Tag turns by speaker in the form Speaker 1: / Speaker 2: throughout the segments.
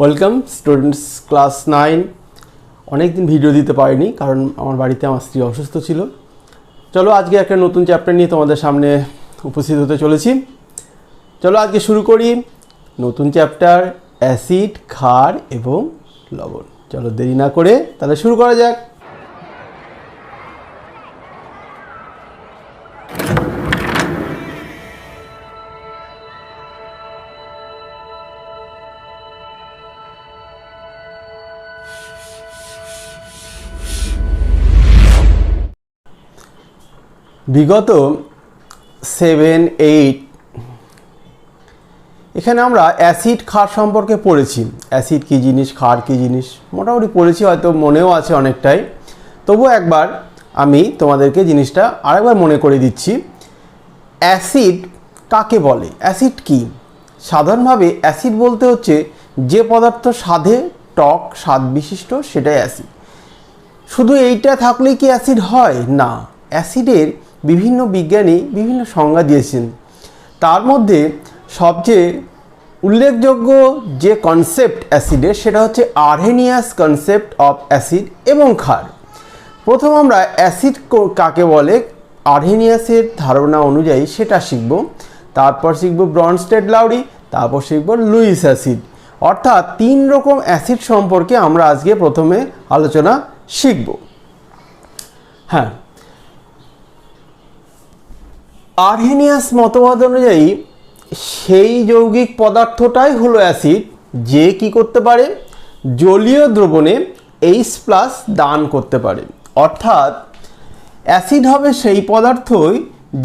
Speaker 1: Welcome students class 9। অনেক দিন video দিতে পারিনি কারণ আমার বাড়িতে আমার স্ত্রী অসুস্থ ছিল। চলো আজকে একটা নতুন চ্যাপ্টার নিয়ে তোমাদের সামনে উপস্থিত হতে চলেছি। চলো আজকে শুরু করি নতুন চ্যাপ্টার অ্যাসিড, ক্ষার এবং লবণ। চলো দেরি না করে তাহলে শুরু করা যাক। বিগত 7-8 এখানে আমরা অ্যাসিড ক্ষার সম্পর্কে পড়েছি। অ্যাসিড কী জিনিস, ক্ষার কী জিনিস মোটামুটি পড়েছি, হয়তো মনেও আছে অনেকটাই। তবুও একবার আমি তোমাদেরকে জিনিসটা আরেকবার মনে করে দিচ্ছি। অ্যাসিড কাকে বলে, অ্যাসিড কি? সাধারণভাবে অ্যাসিড বলতে হচ্ছে যে পদার্থ স্বাদে টক স্বাদ বিশিষ্ট, সেটাই অ্যাসিড। শুধু এইটা থাকলেই কি অ্যাসিড হয়? না, অ্যাসিডের বিভিন্ন বিজ্ঞানী বিভিন্ন সংজ্ঞা দিয়েছেন। তার মধ্যে সবচেয়ে উল্লেখযোগ্য যে কনসেপ্ট অ্যাসিডের, সেটা হচ্ছে আরহেনিয়াস কনসেপ্ট অফ অ্যাসিড এবং ক্ষার। প্রথম আমরা অ্যাসিড কাকে বলে আরহেনিয়াসের ধারণা অনুযায়ী সেটা শিখব। তারপর শিখব ব্রনস্টেড-লাউরি, তারপর শিখব লুইস অ্যাসিড। অর্থাৎ 3 রকম অ্যাসিড সম্পর্কে আমরা আজকে প্রথমে আলোচনা শিখব। হ্যাঁ, আরহেনিয়াস মতবাদ অনুযায়ী সেই যৌগিক পদার্থটাই হলো অ্যাসিড যে কি করতে পারে, জলীয় দ্রবণে H+ দান করতে পারে। অর্থাৎ অ্যাসিড হবে সেই পদার্থই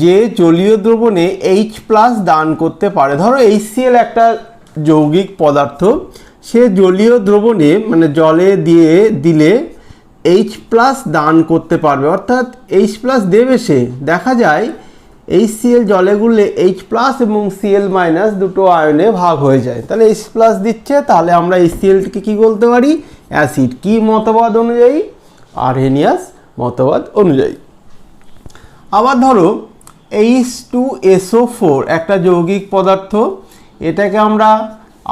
Speaker 1: যে জলীয় দ্রবণে H+ দান করতে পারে। ধরো HCl একটা যৌগিক পদার্থ, সে জলীয় দ্রবণে মানে জলে দিলে H+ দান করতে পারবে, অর্থাৎ H+ দেবে সে। দেখা যায় HCl জলে গুললে H+ এবং Cl- দুটো আয়নে ভাগ হয়ে যায়, তাহলে H+ দিচ্ছে, তাহলে আমরা HClকে কি বলতে পারি, অ্যাসিড। কি মতবাদ অনুযায়ী? আরহেনিয়াস মতবাদ অনুযায়ী। আবার ধরো H2SO4 একটা যৌগিক পদার্থ, এটাকে আমরা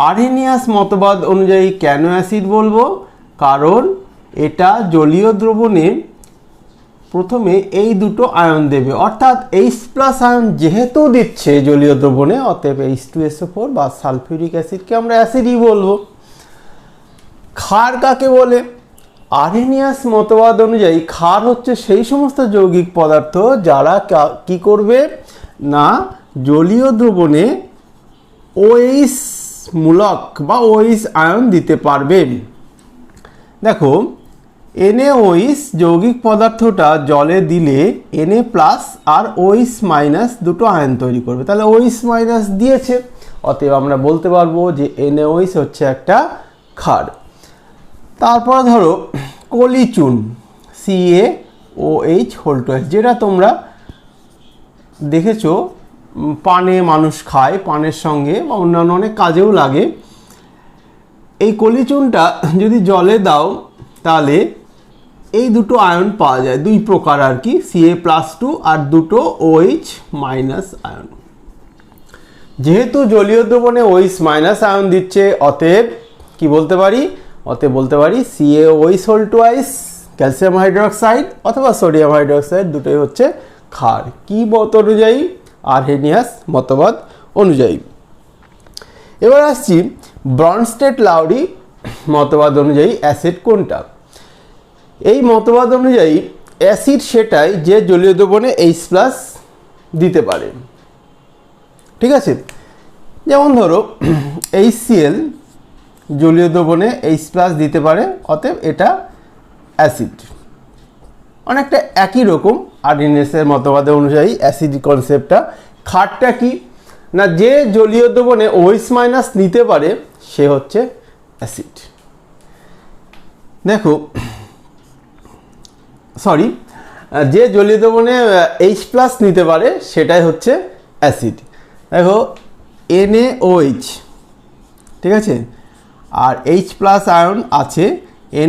Speaker 1: আরহেনিয়াস মতবাদ অনুযায়ী কেন অ্যাসিড বলবো? কারণ এটা জলীয় দ্রবণে প্রথমে এই দুটো আয়ন দেবে, অর্থাৎ H+ আয়ন যেহেতু দিচ্ছে জলীয় দ্রবণে, অতএব H2SO4 বা সালফিউরিক অ্যাসিডকে আমরা অ্যাসিডই বলবো। ক্ষার কাকে বলে? আরহেনিয়াস মতবাদ অনুযায়ী ক্ষার হচ্ছে সেই সমস্ত যৌগিক পদার্থ যারা কি করবে না, জলীয় দ্রবণে OH মূলক বা OH আয়ন দিতে পারবে। দেখো NaOH যৌগিক পদার্থটা জলে দিলে Na+ আর OH- দুটো আয়ন তৈরি করবে, তাহলে OH- দিয়েছে, অতএব আমরা বলতে পারবো যে NaOH হচ্ছে একটা ক্ষার। তারপর ধরো কলিচুন CaOH2, যেটা তোমরা দেখেছো পানে মানুষ খায়, পানের সঙ্গে বা অন্যান্য অনেক কাজেও লাগে। এই কলিচুনটা যদি জলে দাও তাহলে এই দুটো আয়ন পাওয়া যায়, 2 প্রকার আর কি, Ca+2 আর দুটো OH- আয়ন। যেহেতু জলীয় দ্রবণে OH- আয়ন দিচ্ছে, অতএব কি বলতে পারি? অতএব বলতে পারি CaOH2, ক্যালসিয়াম হাইড্রোক্সাইড অথবা সোডিয়াম হাইড্রোক্সাইড, দুটোই হচ্ছে ক্ষার। কি মত অনুযায়ী? আরহেনিয়াস মতবাদ অনুযায়ী। এবার আসছি ব্রনস্টেড-লাউরি মতবাদ অনুযায়ী অ্যাসিড কোনটা। এই মতবাদ অনুযায়ী অ্যাসিড সেটাই যে জলীয় দ্রবণে H+ দিতে পারে। ঠিক আছে, যেমন ধরো HCl জলীয় দ্রবণে H+ দিতে পারে, অতএব এটা অ্যাসিড। অনেকটা একই রকম আরহেনিয়াসের মতবাদ অনুযায়ী অ্যাসিড কনসেপ্টটা। ক্ষারটা কি না, যে জলীয় দ্রবণে OH- নিতে পারে সে হচ্ছে অ্যাসিড। দেখো যে জলীয় দ্রবণে H+ নিতে পারে সেটাই হচ্ছে অ্যাসিড। দেখো NaOH, ঠিক আছে, আর H+ আয়ন আছে।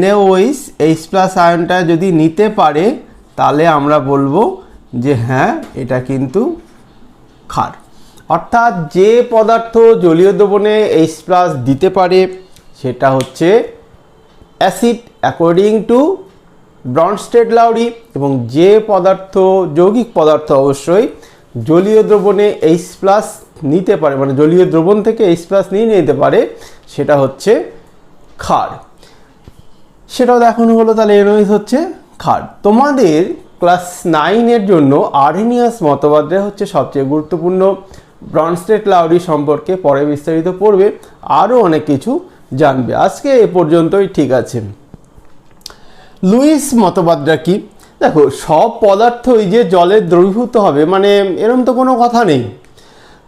Speaker 1: NaOH H+ আয়নটা যদি নিতে পারে তাহলে আমরা বলবো যে হ্যাঁ এটা কিন্তু ক্ষার। অর্থাৎ যে পদার্থ জলীয় দ্রবণে H+ দিতে পারে সেটা হচ্ছে অ্যাসিড অ্যাকর্ডিং টু ব্রনস্টেড-লাউরি। এবং যে পদার্থ, যৌগিক পদার্থ অবশ্যই জলীয় দ্রবণে H+ নিতে পারে, মানে জলীয় দ্রবণ থেকে H+ নিয়ে নিতে পারে, সেটা হচ্ছে ক্ষার। সেটাও দেখানো হলো। তাহলে NOH হচ্ছে ক্ষার। তোমাদের ক্লাস 9-এর জন্য আরহেনিয়াস মতবাদটা হচ্ছে সবচেয়ে গুরুত্বপূর্ণ। ব্রনস্টেড-লাউরি সম্পর্কে পরে বিস্তারিত পড়বে, আরও অনেক কিছু জানবে। আজকে এ পর্যন্তই, ঠিক আছে। লুইস মতবাদটা কি? দেখো, সব পদার্থই যে জলে দ্রবীভূত হবে মানে এরকম তো কোনো কথা নেই।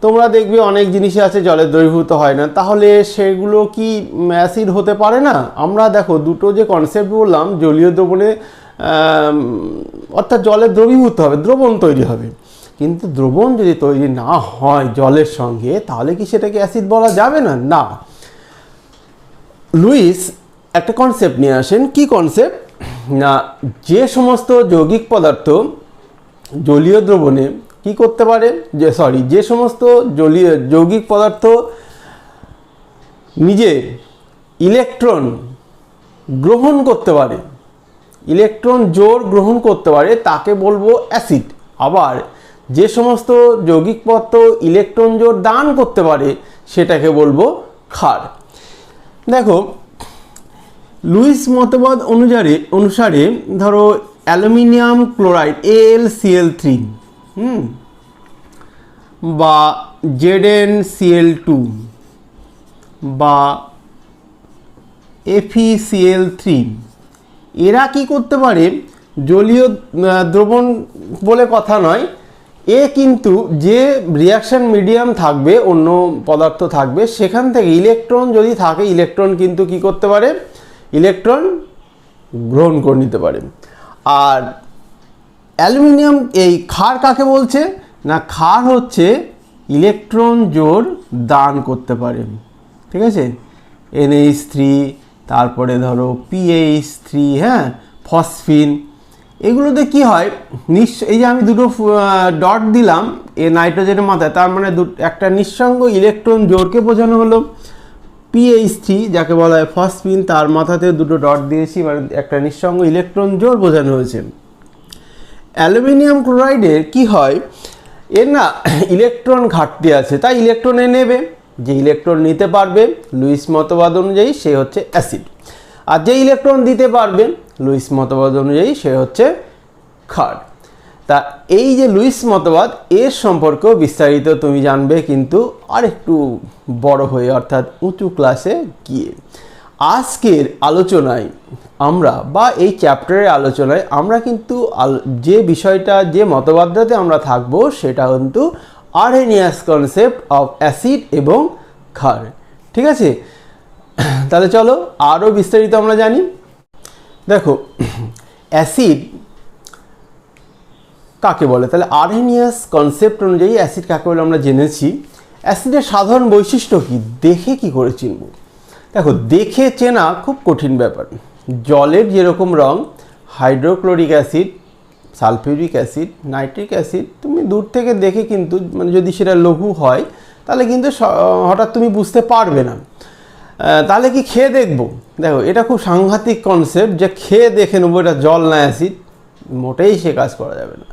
Speaker 1: তোমরা দেখবে অনেক জিনিসই আছে জলে দ্রবীভূত হয় না, তাহলে সেগুলো কি অ্যাসিড হতে পারে না? আমরা দেখো দুটো যে কনসেপ্ট বললাম, জলীয় দ্রবণে অর্থাৎ জলে দ্রবীভূত হবে, দ্রবণ তৈরি হবে, কিন্তু দ্রবণ যদি তৈরি না হয় জলের সঙ্গে, তাহলে কি সেটাকে অ্যাসিড বলা যাবে না? না। লুইস একটা কনসেপ্ট নিয়ে আসেন। কি কনসেপ্ট না, যে সমস্ত যৌগিক পদার্থ জলীয় দ্রবণে কি করতে পারে, যে সমস্ত যৌগিক পদার্থ নিজে ইলেকট্রন গ্রহণ করতে পারে, ইলেকট্রন জোড় গ্রহণ করতে পারে, তাকে বলবো অ্যাসিড। আবার যে সমস্ত যৌগিক পদার্থ ইলেকট্রন জোড় দান করতে পারে, সেটাকে বলবো ক্ষার। দেখো, লুইস মতবাদ অনুসারে ধরো অ্যালুমিনিয়াম ক্লোরাইড AlCl3 বা ZnCl2 বা FeCl3, এরা কি করতে পারে, জলীয় দ্রবণ বলে কথা নয়, এ কিন্তু যে রিয়াকশন মিডিয়াম থাকবে, অন্য পদার্থ থাকবে, সেখান থেকে ইলেকট্রন যদি থাকে, ইলেকট্রন কিন্তু কি করতে পারে, ইলেকট্রন গ্রহণ করে নিতে পারে। আর অ্যালুমিনিয়াম, এই ক্ষার কাকে বলছে না, ক্ষার হচ্ছে ইলেকট্রন জোড় দান করতে পারে। ঠিক আছে, NH3, তারপরে ধরো PH3, হ্যাঁ, ফসফিন, এগুলোতে কি হয়, এই যে আমি দুটো ডট দিলাম এ নাইট্রোজেনের মাথায়, তার মানে একটা নিঃসঙ্গ ইলেকট্রন জোড়কে বোঝানো হলো। PH3 যাকে বলা হয় ফসফিন, তার মাথাতে দুটো ডট দিয়েছি, মানে একটা নিঃসঙ্গ ইলেকট্রন জোড় বোঝানো হয়েছে। অ্যালুমিনিয়াম ক্লোরাইডের কি হয়, এর না ইলেকট্রন ঘাটতি আছে, তাই ইলেকট্রন নেবে, যে ইলেকট্রন নিতে পারবে লুইস মতবাদ অনুযায়ী সে হচ্ছে অ্যাসিড, আর যে ইলেকট্রন দিতে পারবে লুইস মতবাদ অনুযায়ী সে হচ্ছে ক্ষার। তা এই যে লুইস মতবাদ, এর সম্পর্কেও বিস্তারিত তুমি জানবে, কিন্তু আরেকটু বড় হয়ে, অর্থাৎ উঁচু ক্লাসে গিয়ে। আজকের আলোচনায় আমরা, বা এই চ্যাপ্টারের আলোচনায় আমরা কিন্তু যে বিষয়টা, যে মতবাদটাতে আমরা থাকবো, সেটা কিন্তু আরহেনিয়াস কনসেপ্ট অফ অ্যাসিড এবং ক্ষার। ঠিক আছে, তাহলে চলো আরও বিস্তারিত আমরা জানি। দেখো, অ্যাসিড কাকে বলে, তাহলে আরহেনিয়াস কনসেপ্ট অনুযায়ী অ্যাসিড কাকে বলে আমরা জেনেছি। অ্যাসিডের সাধারণ বৈশিষ্ট্য কি, দেখে কি করে চিনব? দেখো, দেখে চেনা খুব কঠিন ব্যাপার। জলের যেরকম রং, hydrochloric acid, sulphuric acid, nitric acid, তুমি দূর থেকে দেখে কিন্তু, মানে যদি সেটা লঘু হয় তাহলে কিন্তু হঠাৎ তুমি বুঝতে পারবে না। তাহলে কি খেয়ে দেখবো? দেখো, এটা খুব সাংঘাতিক কনসেপ্ট যে খেয়ে দেখে নেবো এটা জল না অ্যাসিড, মোটেই সে কাজ করা যাবে না।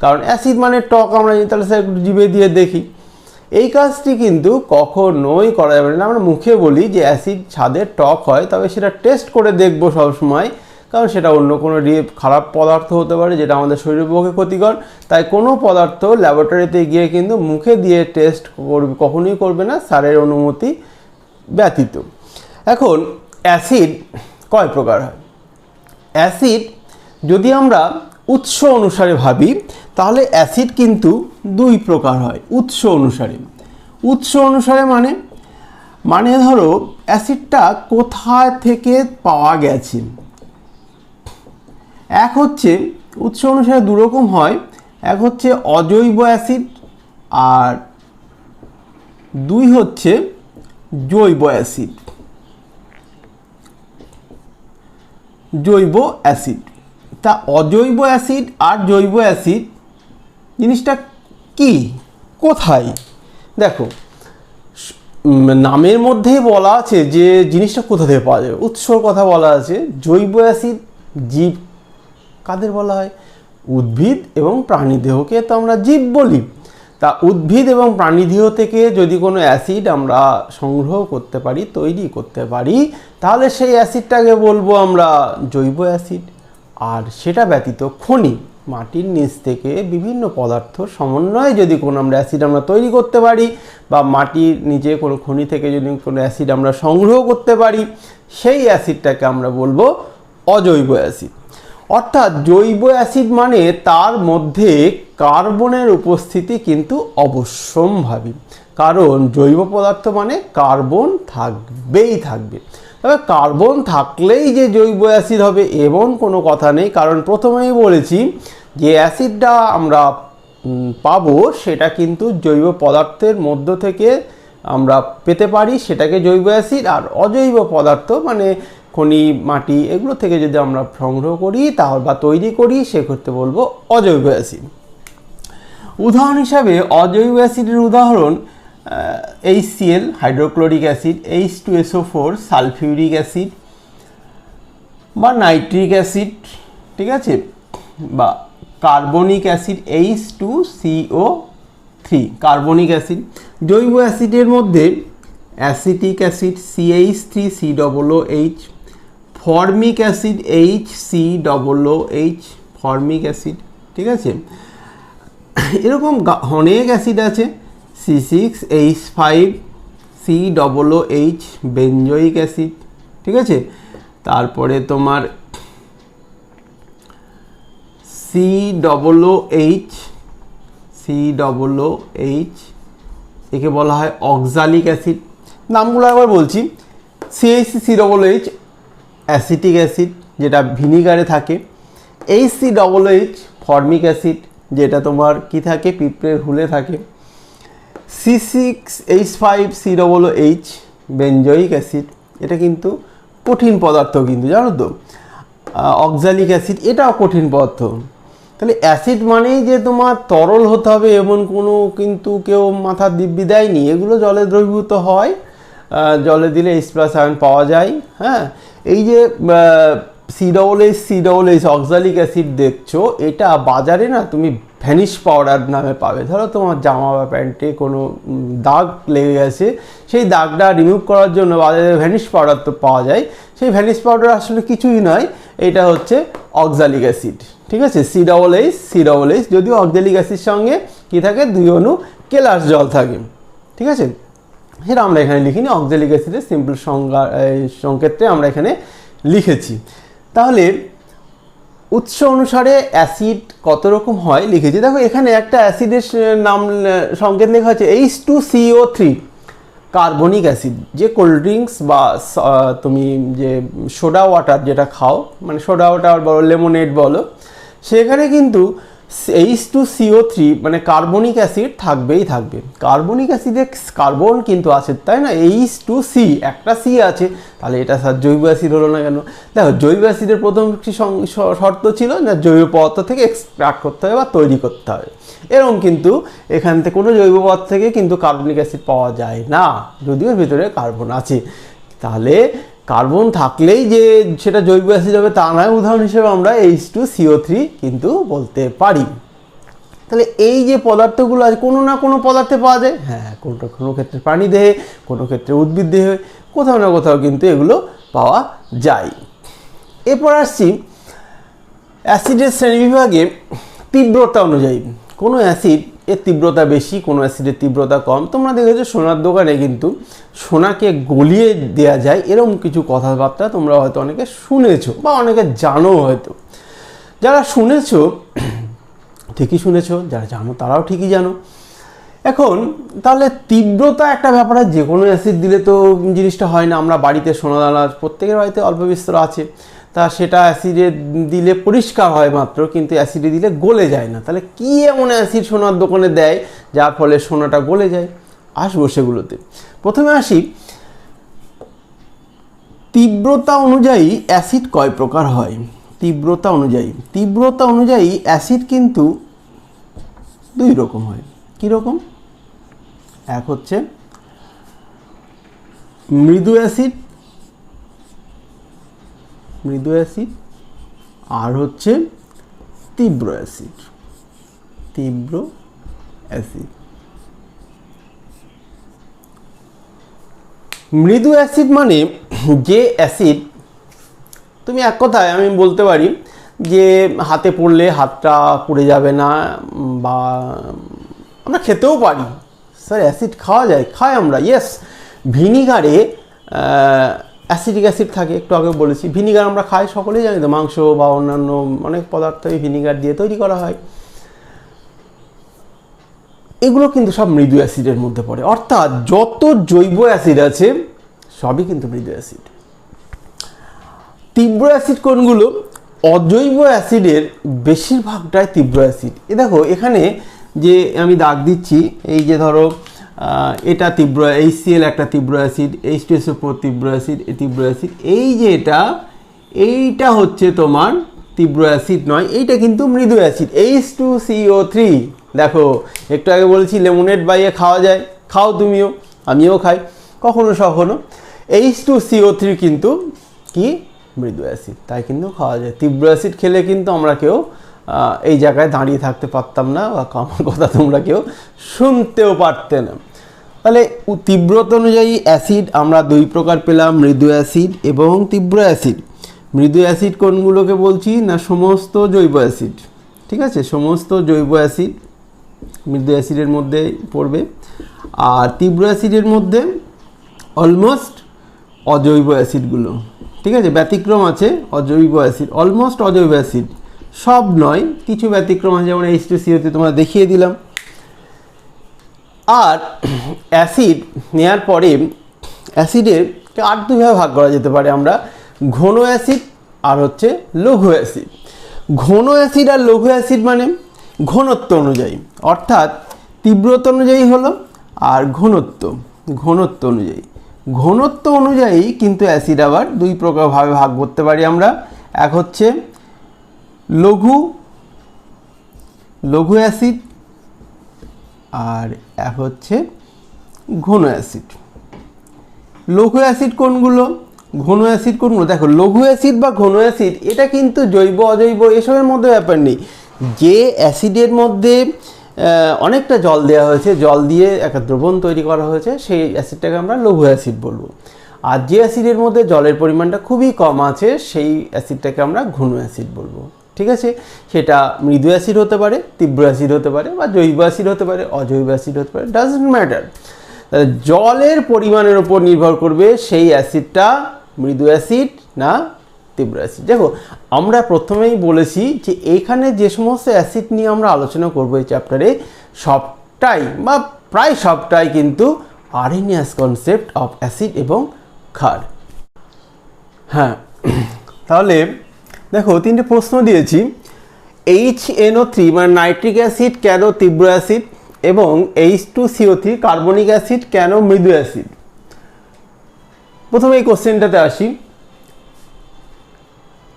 Speaker 1: কারণ অ্যাসিড মানে টক, আমরা তাহলে সে একটু জিভে দিয়ে দেখি, এই কাজটি কিন্তু কখনোই করা যাবে না। আমরা মুখে বলি যে অ্যাসিড স্বাদের টক হয়, তবে সেটা টেস্ট করে দেখবো সবসময়, কারণ সেটা অন্য কোনো খারাপ পদার্থ হতে পারে যেটা আমাদের শরীরের পক্ষে ক্ষতিকর। তাই কোনো পদার্থ ল্যাবরেটরিতে গিয়ে কিন্তু মুখে দিয়ে টেস্ট কখনোই করবে না, স্যারের অনুমতি ব্যতীত। এখন অ্যাসিড কয় প্রকার হয়? অ্যাসিড যদি আমরা উৎস অনুসারে ভাবি, তাহলে অ্যাসিড কিন্তু দুই প্রকার হয় উৎস অনুসারে। উৎস অনুসারে মানে ধরো অ্যাসিডটা কোথায় থেকে পাওয়া গেছে। এক হচ্ছে উৎস অনুসারে দুরকম হয়, এক হচ্ছে অজৈব অ্যাসিড, আর দুই হচ্ছে জৈব অ্যাসিড। জৈব অ্যাসিড, তা অজৈব অ্যাসিড আর জৈব অ্যাসিড জিনিসটা কি, কোথায়? দেখো, নামের মধ্যেই বলা আছে যে জিনিসটা কোথা থেকে পাওয়া যাবে, উৎসর কথা বলা আছে। জৈব অ্যাসিড জীব কাদের বলা হয়? উদ্ভিদ এবং প্রাণীদেহকে তো আমরা জীব বলি। তা উদ্ভিদ এবং প্রাণীদেহ থেকে যদি কোনো অ্যাসিড আমরা সংগ্রহ করতে পারি, তৈরি করতে পারি, তাহলে সেই অ্যাসিডটাকে বলবো আমরা জৈব অ্যাসিড। আর সেটা ব্যতীত খনি, মাটির নিচ থেকে বিভিন্ন পদার্থ সমন্বয়ে যদি কোনো আমরা অ্যাসিড আমরা তৈরি করতে পারি, বা মাটির নিচে কোনো খনি থেকে যদি কোনো অ্যাসিড আমরা সংগ্রহ করতে পারি, সেই অ্যাসিডটাকে আমরা বলবো অজৈব অ্যাসিড। অর্থাৎ জৈব অ্যাসিড মানে তার মধ্যে কার্বনের উপস্থিতি কিন্তু অবশ্যম্ভাবী, কারণ জৈব পদার্থ মানে কার্বন থাকবেই থাকবে। তবে কার্বন থাকলেই যে জৈব অ্যাসিড হবে এমন কোনো কথা নেই, কারণ প্রথমেই বলেছি যে অ্যাসিডটা আমরা পাবো সেটা কিন্তু জৈব পদার্থের মধ্য থেকে আমরা পেতে পারি, সেটাকে জৈব অ্যাসিড। আর অজৈব পদার্থ মানে খনি, মাটি, এগুলো থেকে যদি আমরা সংগ্রহ করি তাহলে বা তৈরি করি, সেক্ষেত্রে বলবো অজৈব অ্যাসিড। উদাহরণ হিসাবে অজৈব অ্যাসিডের উদাহরণ HCl hydrochloric acid, H2SO4 sulphuric acid বা নাইট্রিক অ্যাসিড, ঠিক আছে, বা carbonic acid H2CO3 carbonic acid. জৈব অ্যাসিডের মধ্যে acetic acid CH3COOH, formic acid HCOOH formic acid, ঠিক আছে। এরকম অনেক অ্যাসিড আছে, C6H5COOH বেনজোইক অ্যাসিড, ঠিক আছে। তারপরে তোমার COOH একে বলা হয় অক্সালিক অ্যাসিড। নামগুলো একবার বলছি। CH3COOH অ্যাসিটিক অ্যাসিড, যেটা ভিনিগারে থাকে। HCOOH ফর্মিক অ্যাসিড, যেটা তোমার কি থাকে, পিঁপড়ের হুলে থাকে। C6H5COOH বেনজোইক অ্যাসিড, এটা কিন্তু কঠিন পদার্থ কিন্তু, জানো তো। অক্সালিক অ্যাসিড এটাও কঠিন পদার্থ। তাহলে অ্যাসিড মানেই যে তোমার তরল হতে হবে এমন কোনো কিন্তু কেউ মাথার দিব্যি দেয়নি। এগুলো জলে দ্রবীভূত হয়, জলে দিলে H+ আয়ন পাওয়া যায়। হ্যাঁ, এই যে COOH অক্সালিক অ্যাসিড দেখছো, এটা বাজারে না তুমি ভ্যানিশ পাউডার নামে পাবে। ধরো তোমার জামা বা প্যান্টে কোনো দাগ লেগে গেছে, সেই দাগটা রিমুভ করার জন্য বাজারে ভ্যানিশ পাউডার তো পাওয়া যায়। সেই ভ্যানিশ পাউডার আসলে কিছুই নয়, এটা হচ্ছে অক্সালিক অ্যাসিড, ঠিক আছে। COOH যদিও অক্সালিক অ্যাসিড সঙ্গে কী থাকে, 2 অণু কেলাস জল থাকে, ঠিক আছে। সেটা আমরা এখানে লিখিনি, অক্সালিক অ্যাসিডের সিম্পল সংকেতে আমরা এখানে লিখেছি। তাহলে উৎস অনুসারে অ্যাসিড কত রকম হয় লিখেছি। দেখো এখানে একটা অ্যাসিডের নাম সংকেত লেখা আছে H2CO3 কার্বনিক অ্যাসিড। যে কোল্ড ড্রিঙ্কস বা তুমি যে সোডা ওয়াটার যেটা খাও, মানে সোডা ওয়াটার বলো, লেমনেড বলো, সেখানে কিন্তু H2CO3 মানে কার্বনিক অ্যাসিড থাকবেই থাকবে। কার্বনিক অ্যাসিডে কার্বন কিন্তু আছে, তাই না। H2C একটা C আছে, তাহলে এটা স্যার জৈব অ্যাসিড হলো না কেন? দেখো জৈব অ্যাসিডের প্রথম একটি শর্ত ছিল না, জৈব পদার্থ থেকে এক্সট্রাক্ট করতে হবে বা তৈরি করতে হবে। এরকম কিন্তু এখান থেকে কোনো জৈব পদার্থ থেকে কিন্তু কার্বনিক অ্যাসিড পাওয়া যায় না, যদিও ভিতরে কার্বন আছে। তাহলে কার্বন থাকলেই যে সেটা জৈব অ্যাসিড হবে তা নয়। উদাহরণ হিসেবে আমরা H2CO3 কিন্তু বলতে পারি। তাহলে এই যে পদার্থগুলো আছে, কোনো না কোনো পদার্থে পাওয়া যায়। হ্যাঁ, কোনো ক্ষেত্রে প্রাণী দেহে, কোনো ক্ষেত্রে উদ্ভিদ দেহে, কোথাও না কোথাও কিন্তু এগুলো পাওয়া যায়। এরপর আসছি অ্যাসিডের শ্রেণীবিভাগে তীব্রতা অনুযায়ী। কোনো অ্যাসিড এর তীব্রতা বেশি, কোনো অ্যাসিডের তীব্রতা কম। তোমরা দেখেছো সোনার দোকানে কিন্তু সোনাকে গলিয়ে দেওয়া যায়, এরকম কিছু কথাবার্তা তোমরা হয়তো অনেকে শুনেছো বা অনেকে জানো হয়তো। যারা শুনেছো ঠিকই শুনেছো, যারা জানো তারাও ঠিকই জানো। এখন তাহলে তীব্রতা একটা ব্যাপার, যে কোনো অ্যাসিড দিলে তো জিনিসটা হয় না। আমরা বাড়িতে সোনাদানা প্রত্যেকের বাড়িতে অল্প বিস্তর আছে, তা সেটা অ্যাসিডে দিলে পরিষ্কার হয় মাত্র, কিন্তু অ্যাসিডে দিলে গলে যায় না। তাহলে কী এমন অ্যাসিড সোনার দোকানে দেয় যার ফলে সোনাটা গলে যায়? আসবো সেগুলোতে। প্রথমে আসি তীব্রতা অনুযায়ী অ্যাসিড কয় প্রকার হয়। তীব্রতা অনুযায়ী অ্যাসিড কিন্তু 2 রকম হয়। কী রকম? এক হচ্ছে মৃদু অ্যাসিড, মৃদু অ্যাসিড, আর হচ্ছে তীব্র অ্যাসিড, তীব্র অ্যাসিড। মৃদু অ্যাসিড মানে যে অ্যাসিড তুমি এক কথায় আমি বলতে পারি যে হাতে পড়লে হাতটা পুড়ে যাবে না, বা আমরা খেতেও পারি। স্যার অ্যাসিড খাওয়া যায়? খাই আমরা, ইয়েস। ভিনিগারে অ্যাসিডিক অ্যাসিড থাকে, একটু আগে বলেছি। ভিনিগার আমরা খাই, সকলেই জানি তো, মাংস বা অন্যান্য অনেক পদার্থই ভিনিগার দিয়ে তৈরি করা হয়। এগুলো কিন্তু সব মৃদু অ্যাসিডের মধ্যে পড়ে, অর্থাৎ যত জৈব অ্যাসিড আছে সবই কিন্তু মৃদু অ্যাসিড। তীব্র অ্যাসিড কোনগুলো? অজৈব অ্যাসিডের বেশিরভাগটাই তীব্র অ্যাসিড। এ দেখো এখানে যে আমি দাগ দিচ্ছি, এই যে ধরো এটা তীব্র, HCl একটা তীব্র অ্যাসিড, H2SO4 তীব্র অ্যাসিড, তীব্র অ্যাসিড। এই যে এইটা হচ্ছে তোমার তীব্র অ্যাসিড নয়, এইটা কিন্তু মৃদু অ্যাসিড, H2CO3। দেখো একটু আগে বলেছি লেমনেড বাইয়ে খাওয়া যায়, খাও তুমিও, আমিও খাই কখনো সখনো। H2CO3 কিন্তু কি মৃদু অ্যাসিড, তাই কিন্তু খাওয়া যায়। তীব্র অ্যাসিড খেলে কিন্তু আমরা কেউ এই জায়গায় দাঁড়িয়ে থাকতে পারতাম না, বা আমার কথা তোমরা কেউ শুনতেও পারতে না। তাহলে তীব্রতা অনুযায়ী অ্যাসিড আমরা দুই প্রকার পেলাম, মৃদু অ্যাসিড এবং তীব্র অ্যাসিড। মৃদু অ্যাসিড কোনগুলোকে বলছি না? সমস্ত জৈব অ্যাসিড, ঠিক আছে, সমস্ত জৈব অ্যাসিড মৃদু অ্যাসিডের মধ্যে পড়বে। আর তীব্র অ্যাসিডের মধ্যে অলমোস্ট অজৈব অ্যাসিডগুলো, ঠিক আছে, ব্যতিক্রম আছে অজৈব অ্যাসিড, অলমোস্ট অজৈব অ্যাসিড, সব নয়, কিছু ব্যতিক্রম আছে, যেমন H2CO3 তোমরা দেখিয়ে দিলাম। আর অ্যাসিড নেওয়ার পরে অ্যাসিডের আর দুইভাবে ভাগ করা যেতে পারে আমরা, ঘন অ্যাসিড আর হচ্ছে লঘু অ্যাসিড। ঘন অ্যাসিড আর লঘু অ্যাসিড মানে ঘনত্ব অনুযায়ী, অর্থাৎ তীব্রতা অনুযায়ী হলো, আর ঘনত্ব অনুযায়ী। ঘনত্ব অনুযায়ী কিন্তু অ্যাসিড আবার দুই প্রকারভাবে ভাগ করতে পারি আমরা। এক হচ্ছে লঘু অ্যাসিড, আর এক হচ্ছে ঘন অ্যাসিড। লঘু অ্যাসিড কোনগুলো, ঘন অ্যাসিড কোনগুলো? দেখো লঘু অ্যাসিড বা ঘন অ্যাসিড এটা কিন্তু জৈব অজৈব এসবের মধ্যে ব্যাপার নেই। যে অ্যাসিডের মধ্যে অনেকটা জল দেওয়া হয়েছে, জল দিয়ে একটা দ্রবণ তৈরি করা হয়েছে, সেই অ্যাসিডটাকে আমরা লঘু অ্যাসিড বলবো। আর যে অ্যাসিডের মধ্যে জলের পরিমাণটা খুবই কম আছে, সেই অ্যাসিডটাকে আমরা ঘন অ্যাসিড বলবো, ঠিক আছে। সেটা মৃদু অ্যাসিড হতে পারে, তীব্র অ্যাসিড হতে পারে, বা জৈব অ্যাসিড হতে পারে, অজৈব অ্যাসিড হতে পারে, ডাজন্ট ম্যাটার। তাহলে জলের পরিমাণের উপর নির্ভর করবে সেই অ্যাসিডটা মৃদু অ্যাসিড না তীব্র অ্যাসিড। দেখো আমরা প্রথমেই বলেছি যে এখানে যে সমস্ত অ্যাসিড নিয়ে আমরা আলোচনা করবো এই চ্যাপ্টারে, সবটাই বা প্রায় সবটাই কিন্তু আরহেনিয়াস কনসেপ্ট অফ অ্যাসিড এবং ক্ষার। হ্যাঁ, তাহলে দেখো তিনটে প্রশ্ন দিয়েছি। HNO3 মানে নাইট্রিক অ্যাসিড কেন তীব্র অ্যাসিড, এবং H2CO3 কার্বনিক অ্যাসিড কেন মৃদু অ্যাসিড। প্রথমে এই কোশ্চেনটাতে আসি,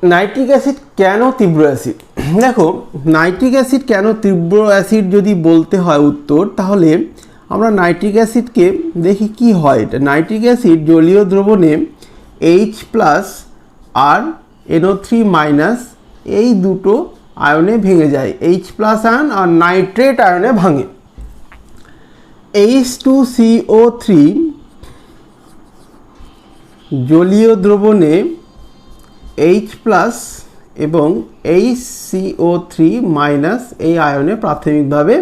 Speaker 1: নাইট্রিক অ্যাসিড কেন তীব্র অ্যাসিড। দেখো নাইট্রিক অ্যাসিড কেন তীব্র অ্যাসিড যদি বলতে হয় উত্তর, তাহলে আমরা নাইট্রিক অ্যাসিডকে দেখি কি হয়। এটা নাইট্রিক অ্যাসিড জলীয় দ্রবণে H+ আর NO3- এই দুটো আয়নে ভেঙে যায়, H+ আয়ন আর নাইট্রেট আয়নে ভাঙে। H2CO3 জলীয় দ্রবণে H+ এবং HCO3- এই আয়নে প্রাথমিকভাবে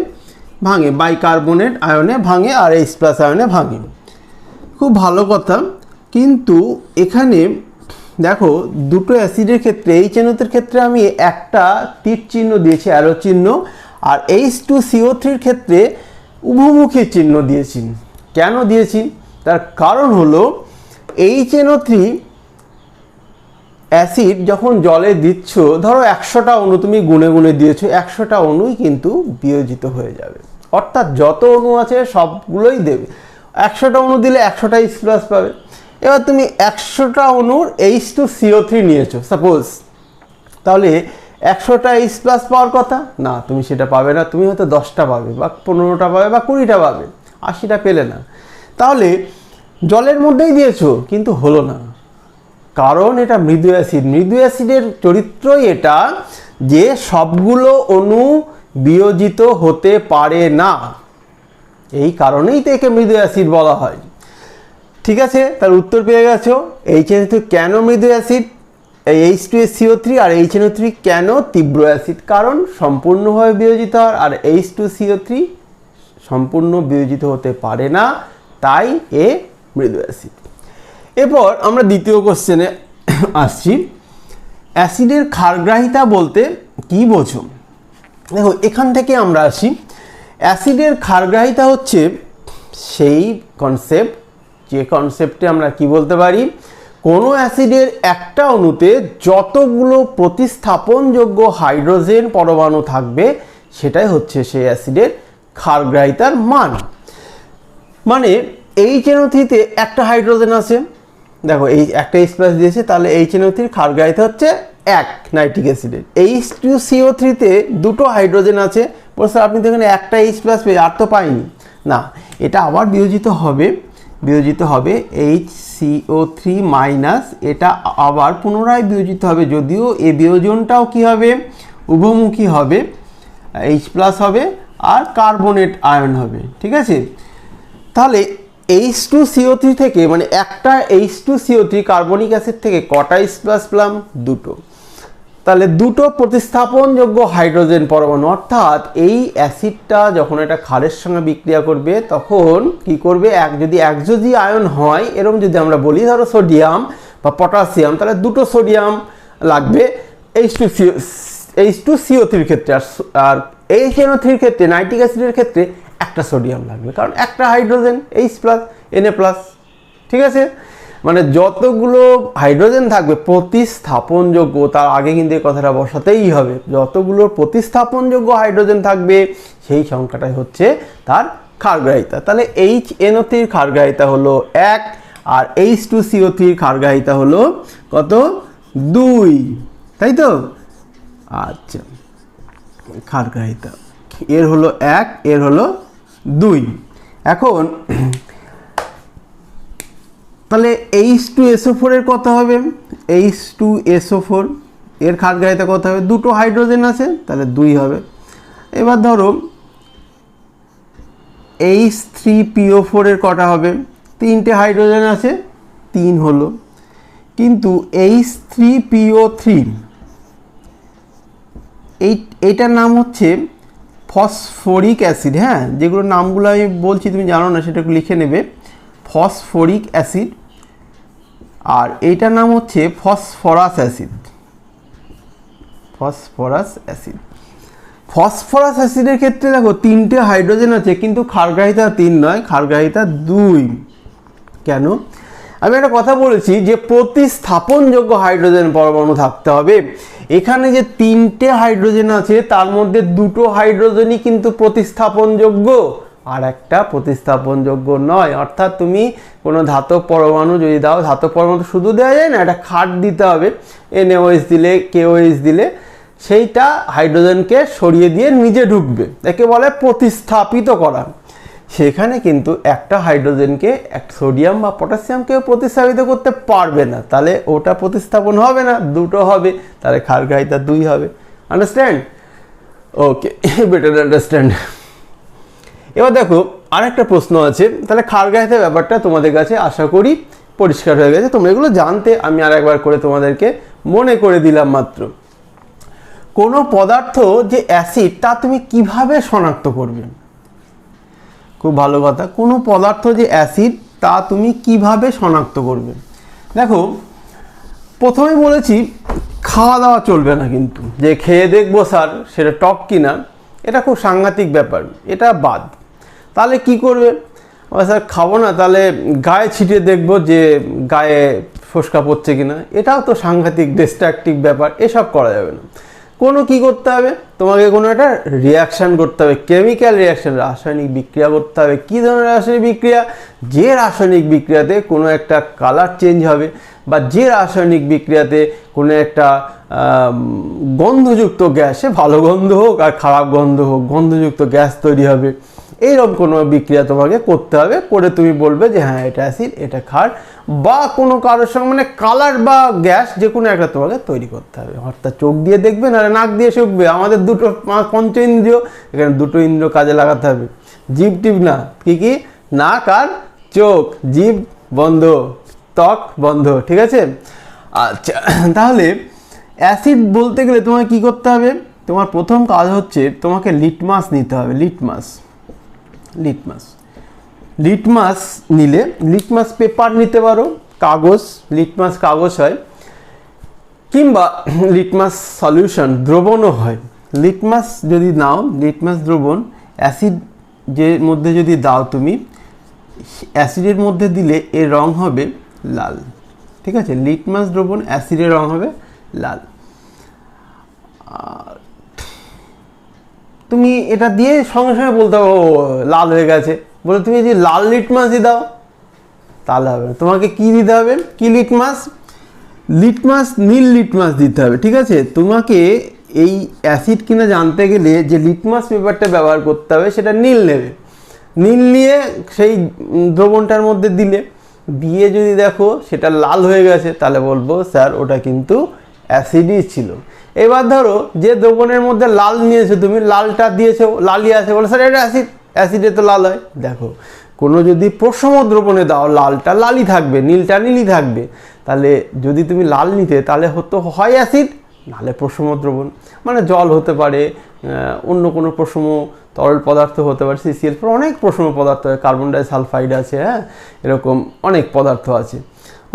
Speaker 1: ভাঙে, বাইকার্বনেট আয়নে ভাঙে আর H+ আয়নে ভাঙে। খুব ভালো কথা, কিন্তু এখানে দেখো দুটো অ্যাসিডের ক্ষেত্রে HNO3 ক্ষেত্রে আমি একটা তীর চিহ্ন দিয়েছি, অ্যারো চিহ্ন, আর H2CO3 ক্ষেত্রে উভমুখী চিহ্ন দিয়েছি। কেন দিয়েছি? তার কারণ হলো HNO3 অ্যাসিড যখন জলে দিচ্ছ, ধরো 100টা অণু তুমি গুনে গুনে দিয়েছো, 100টা অণুই কিন্তু বিয়োজিত হয়ে যাবে, অর্থাৎ যত অণু আছে সবগুলোই দেবে। 100টা অণু দিলে 100টা H+ পাবে। এবার তুমি 100টা অণুর H2CO3 নিয়েছো সাপোজ, তাহলে 100টা H+ পাওয়ার কথা না, তুমি সেটা পাবে না, তুমি হয়তো 10টা পাবে বা 15টা পাবে বা 20টা পাবে, 80টা পেলে না। তাহলে জলের মধ্যেই দিয়েছো কিন্তু হলো না, কারণ এটা মৃদু অ্যাসিড। মৃদু অ্যাসিডের চরিত্রই এটা যে সবগুলো অণু বিয়োজিত হতে পারে না, এই কারণেই তো একে মৃদু অ্যাসিড বলা হয়। ঠিক আছে, তার উত্তর পেয়ে গেছো। HNO3 কেন মৃদু অ্যাসিড, এই H2SCO3 আর HNO3 কেন তীব্র অ্যাসিড, কারণ সম্পূর্ণভাবে বিয়োজিত হয়, আর H2CO3 সম্পূর্ণ বিয়োজিত হতে পারে না, তাই এ মৃদু অ্যাসিড। এরপর আমরা দ্বিতীয় কোশ্চেনে আসছি। অ্যাসিডের ক্ষারগ্রাহিতা বলতে কি বোঝো? দেখো, এখান থেকে আমরা আসি। অ্যাসিডের ক্ষারগ্রাহিতা হচ্ছে সেই কনসেপ্ট, যে কনসেপ্টে আমরা কি বলতে পারি, কোনো অ্যাসিডের একটা অণুতে যতগুলো প্রতিস্থাপনযোগ্য হাইড্রোজেন পরমাণু থাকবে সেটাই হচ্ছে সেই অ্যাসিডের ক্ষারগ্রাহিতার মান। মানে HNO3-তে একটা হাইড্রোজেন আছে, দেখো এই একটা H+ দিয়েছে, তাহলে HNO3 ক্ষারগ্রাহিতা হচ্ছে 1 নাইট্রিক অ্যাসিডের। H2CO3-তে দুটো হাইড্রোজেন আছে, বলছে আপনি তো এখানে একটা H+ পেয়ে আর তো পাইনি না, এটা আবার বিয়োজিত হবে HCO3-, এটা আবার পুনরায় বিয়োজিত হবে, যদিও এই বিয়োজনটাও কি হবে, উভমুখী হবে, H+ হবে আর কার্বনেট আয়ন হবে। ঠিক আছে, তাহলে H2CO3 থেকে, মানে একটা H2CO3 কার্বনিক অ্যাসিড থেকে কটা H+ পেলাম, দুটো। তাহলে দুটো প্রতিস্থাপনযোগ্য হাইড্রোজেন পরমাণু, অর্থাৎ এই অ্যাসিডটা যখন এটা ক্ষারের সঙ্গে বিক্রিয়া করবে তখন কি করবে, যদি একযোজী আয়ন হয়, এরকম যদি আমরা বলি ধরো সোডিয়াম বা পটাশিয়াম, তাহলে দুটো সোডিয়াম লাগবে H2CO3-র ক্ষেত্রে, আর HNO3-র ক্ষেত্রে, নাইট্রিক অ্যাসিডের ক্ষেত্রে একটা সোডিয়াম লাগবে, কারণ একটা হাইড্রোজেন H+, Na+। ঠিক আছে, মানে যতগুলো হাইড্রোজেন থাকবে প্রতিস্থাপনযোগ্য, তার আগে কিন্তু এই কথাটা বসাতেই হবে, যতগুলো প্রতিস্থাপনযোগ্য হাইড্রোজেন থাকবে সেই সংখ্যাটাই হচ্ছে তার ক্ষারগ্রাহিতা। তাহলে HNO3-র ক্ষারগ্রাহিতা হলো 1 আর H2CO3-র ক্ষারগ্রাহিতা হলো কত, 2, তাই তো? আচ্ছা, ক্ষারগ্রাহিতা এর হলো 1, এর হলো 2। এখন তাহলে H2SO4 এর কত হবে, H2SO4 এর ক্ষারগ্রাহিতা কত হবে, দুটো হাইড্রোজেন আছে তাহলে 2 হবে। এবার ধরো H3PO4 এর কটা হবে, তিনটে হাইড্রোজেন আছে, 3 হলো। কিন্তু H3PO3 এইটার নাম হচ্ছে ফসফরিক অ্যাসিড। হ্যাঁ, যেগুলো নামগুলো আমি বলছি তুমি জানো না, সেটা একটু লিখে নেবে, ফসফরিক অ্যাসিড। আর এইটার নাম হচ্ছে ফসফরাস অ্যাসিড। ফসফরাস অ্যাসিডের ক্ষেত্রে দেখো তিনটে হাইড্রোজেন আছে, কিন্তু ক্ষারগ্রাহিতা 3 নয়, ক্ষারগ্রাহিতা 2। কেন? আমি একটা কথা বলেছি যে প্রতিস্থাপনযোগ্য হাইড্রোজেন পরমাণু থাকতে হবে। এখানে যে তিনটে হাইড্রোজেন আছে তার মধ্যে দুটো হাইড্রোজেনই কিন্তু প্রতিস্থাপনযোগ্য, আর একটা প্রতিস্থাপনযোগ্য নয়। অর্থাৎ তুমি কোনো ধাতব পরমাণু যদি দাও, ধাতব পরমাণু শুধু দেওয়া যায় না, একটা খাট দিতে হবে, NaOH দিলে, KOH দিলে, সেইটা হাইড্রোজেনকে সরিয়ে দিয়ে নিজে ঢুকবে, একে বলে প্রতিস্থাপিত করা। সেখানে কিন্তু একটা হাইড্রোজেনকে এক সোডিয়াম বা পটাশিয়ামকে প্রতিস্থাপিত করতে পারবে না, তাহলে ওটা প্রতিস্থাপন হবে না, দুটো হবে, তাহলে ক্ষারগ্রাহিতা 2 হবে। আন্ডারস্ট্যান্ড? ওকে, বেটার আন্ডারস্ট্যান্ড। এবার দেখো আরেকটা প্রশ্ন আছে, তাহলে ক্ষারগ্রাহিতার ব্যাপারটা তোমাদের কাছে আশা করি পরিষ্কার হয়ে গেছে, তোমরা এগুলো জানতে, আমি আর একবার করে তোমাদেরকে মনে করে দিলাম মাত্র। কোনো পদার্থ যে অ্যাসিড তা তুমি কিভাবে শনাক্ত করবে? খুব ভালো কথা, কোনো পদার্থ যে অ্যাসিড তা তুমি কিভাবে শনাক্ত করবে? দেখো, প্রথমেই বলেছি খাওয়া দাওয়া চলবে না, কিন্তু যে খেয়ে দেখবো স্যার সেটা টক কিনা, এটা খুব সাংঘাতিক ব্যাপার, এটা বাদ। তাহলে কি করবে? স্যার খাবো না, তাহলে গায়ে ছিটিয়ে দেখবো যে গায়ে ফোসকা পড়ছে কিনা, এটাও তো সাংঘাতিক ডিস্ট্রাকটিভ ব্যাপার, এসব করা যাবে না। কোনো কি করতে হবে, তোমাকে কোনো একটা রিয়াকশান করতে হবে, কেমিক্যাল রিয়াকশান, রাসায়নিক বিক্রিয়া করতে হবে। কী ধরনের রাসায়নিক বিক্রিয়া? যে রাসায়নিক বিক্রিয়াতে কোনো একটা কালার চেঞ্জ হবে, বা যে রাসায়নিক বিক্রিয়াতে কোনো একটা গন্ধযুক্ত গ্যাস, সে ভালো গন্ধ হোক আর খারাপ গন্ধ হোক, গন্ধযুক্ত গ্যাস তৈরি হবে। এইরকম কোনো বিক্রিয়া তোমাকে করতে হবে, করে তুমি বলবে যে হ্যাঁ এটা অ্যাসিড, এটা ক্ষার, বা কোনো কারোর সঙ্গে মানে কালার বা গ্যাস যে কোনো একটা তোমাকে তৈরি করতে হবে। অর্থাৎ চোখ দিয়ে দেখবে, না নাক দিয়ে শুকবে, আমাদের দুটো পঞ্চ ইন্দ্রিয়, এখানে দুটো ইন্দ্রিয় কাজে লাগাতে হবে, জিভ টিভ না, কি নাক আর চোখ, জিভ বন্ধ, ত্বক বন্ধ, ঠিক আছে। আচ্ছা, তাহলে অ্যাসিড বলতে গেলে তোমাকে কি করতে হবে, তোমার প্রথম কাজ হচ্ছে তোমাকে লিটমাস নিতে হবে। লিটমাস নিলে লিটমাস পেপার নিতে পারো, কাগজ, লিটমাস কাগজ হয়, কিংবা লিটমাস সলিউশন দ্রবণও হয়। লিটমাস যদি নাও, লিটমাস দ্রবণ অ্যাসিড যে মধ্যে যদি দাও তুমি, অ্যাসিডের মধ্যে দিলে এর রং হবে লাল, ঠিক আছে। লিটমাস দ্রবণ অ্যাসিডের রং হবে লাল। আর তুমি এটা দিয়ে সঙ্গে সঙ্গে বলতে হবে ও লাল হয়ে গেছে, বলে তুমি যদি লাল লিটমাসই দাও তাহলে হবে না। তোমাকে কি দিতে হবে, কি লিটমাস, নীল লিটমাস দিতে হবে, ঠিক আছে। তোমাকে এই অ্যাসিড কিনা জানতে গেলে যে লিটমাস পেপারটা ব্যবহার করতে হবে সেটা নীল নেবে। নীল নিয়ে সেই দ্রবণটার মধ্যে দিয়ে যদি দেখো সেটা লাল হয়ে গেছে, তাহলে বলবো স্যার ওটা কিন্তু অ্যাসিডই ছিল। এবার ধরো যে দ্রবণের মধ্যে লাল নিয়েছো তুমি, লালটা দিয়েছো, লালই আছে, বলে স্যার এটা অ্যাসিডে তো লাল হয়। দেখো কোনো যদি প্রশম দ্রবণে দাও, লালটা লালই থাকবে, নীলটা নীলই থাকবে। তাহলে যদি তুমি লাল নিতে, তাহলে হতো হয় অ্যাসিড, নাহলে প্রশম দ্রবণ, মানে জল হতে পারে, অন্য কোনো প্রশম তরল পদার্থ হতে পারে, CCl, অনেক প্রশম পদার্থ, কার্বন ডাইসালফাইড আছে, হ্যাঁ, এরকম অনেক পদার্থ আছে।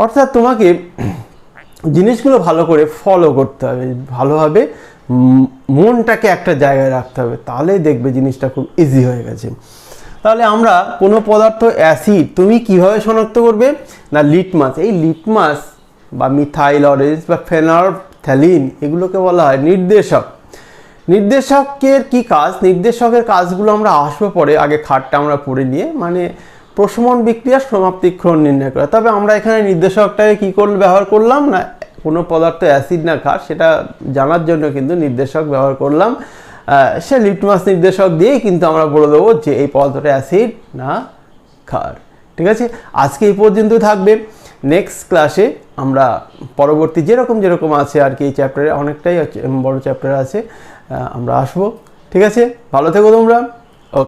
Speaker 1: অর্থাৎ তোমাকে জিনিসগুলো ভালো করে ফলো করতে হবে, ভালোভাবে মনটাকে একটা জায়গায় রাখতে হবে, তাহলেই দেখবে জিনিসটা খুব ইজি হয়ে গেছে। তাহলে আমরা কোনো পদার্থ অ্যাসিড তুমি কিভাবে শনাক্ত করবে না, লিটমাস, এই লিটমাস বা মিথাইল অরেঞ্জ বা ফেনলফথ্যালিন এগুলোকে বলা হয় নির্দেশক। নির্দেশকের কি কাজ, নির্দেশকের কাজগুলো আমরা আসবো পরে, আগে খাটটা আমরা পড়ে নিয়ে, মানে প্রশমন বিক্রিয়ার সমাপ্তিক্ষণ নির্ণয় করা। তবে আমরা এখানে নির্দেশকটাকে কী ব্যবহার করলাম না, কোনো পদার্থ অ্যাসিড না ক্ষার সেটা জানার জন্য কিন্তু নির্দেশক ব্যবহার করলাম। সে লিটমাস নির্দেশক দিয়েই কিন্তু আমরা বলে দেবো যে এই পদার্থটা অ্যাসিড না ক্ষার, ঠিক আছে। আজকে এই পর্যন্ত থাকবে। নেক্সট ক্লাসে আমরা পরবর্তী যেরকম আছে আর কি, এই চ্যাপ্টারে অনেকটাই বড় চ্যাপ্টার আছে, আমরা আসবো, ঠিক আছে। ভালো থেকো তোমরা।